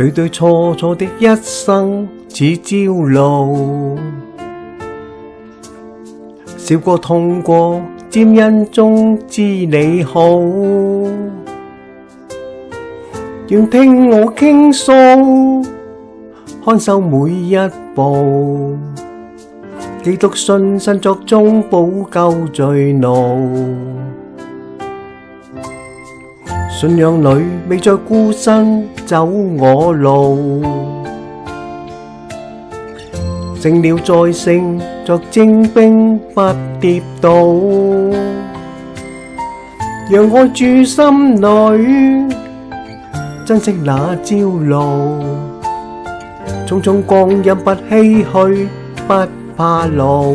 對對錯錯的一生似朝露，笑過痛過，沾恩中知你好。願聽我傾訴，看守每一步，基督信身作中保救罪奴。信仰裏未再孤身走我路，勝了再勝作精兵不跌倒。讓愛住心裏，珍惜那朝露。匆匆光陰不唏噓，不怕老。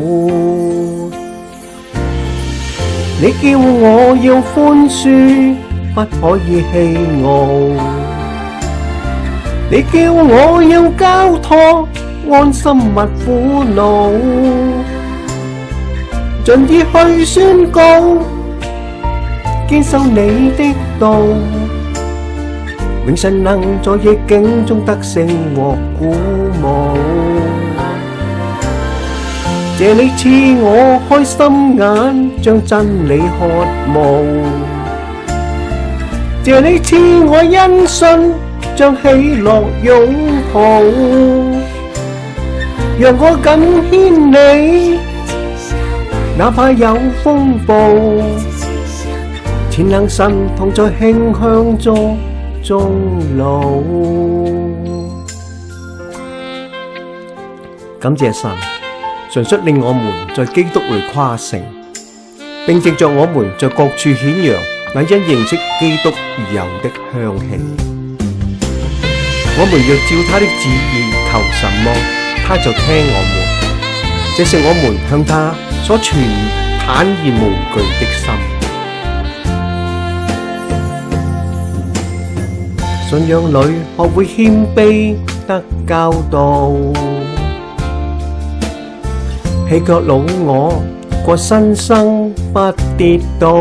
你叫我要寬恕，不可以氣傲，你叫我要交託，安心勿苦惱，盡意去宣告，堅守你的道，永生能在逆境中得勝和鼓舞。謝你賜我開心眼，將真理渴慕。謝你賜我因信，將喜樂擁抱。讓我緊牽你，哪怕有風暴，前能神同在馨香中終老。感謝神，常率令我們在基督裏誇勝，並藉着我們在各處顯揚那因認識基督而有的香氣。我們若照他的旨意求什麼，他就聽我們。這是我們向他所存坦然無懼的心。信仰裏學會謙卑得教導，棄卻老我過新生不跌倒。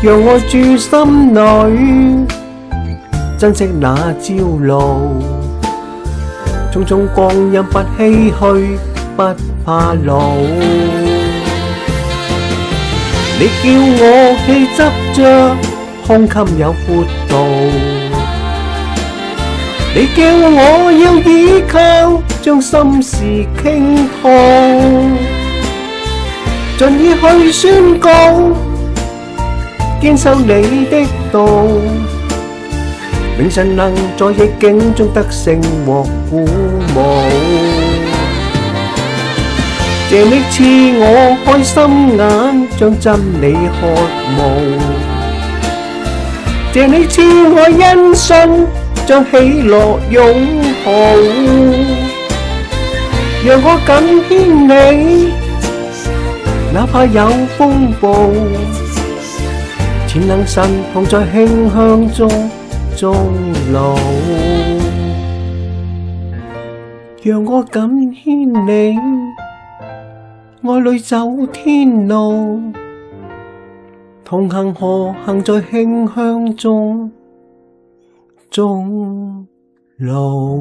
讓我住心裏，珍惜那朝露。匆匆光陰不唏噓，不怕老。你叫我氣執着，胸襟有闊度。你叫我要倚靠，將心事傾吐。盡意去宣告，堅守你的道，永生能在逆境中得勝和鼓舞。謝你賜我開心眼，將真理渴慕。謝你賜我因信，將喜樂擁抱。讓我緊牽你，哪怕有風暴，前能神同在馨香中終老。讓我緊牽你，愛裏走天路，同行何行在馨香中終老。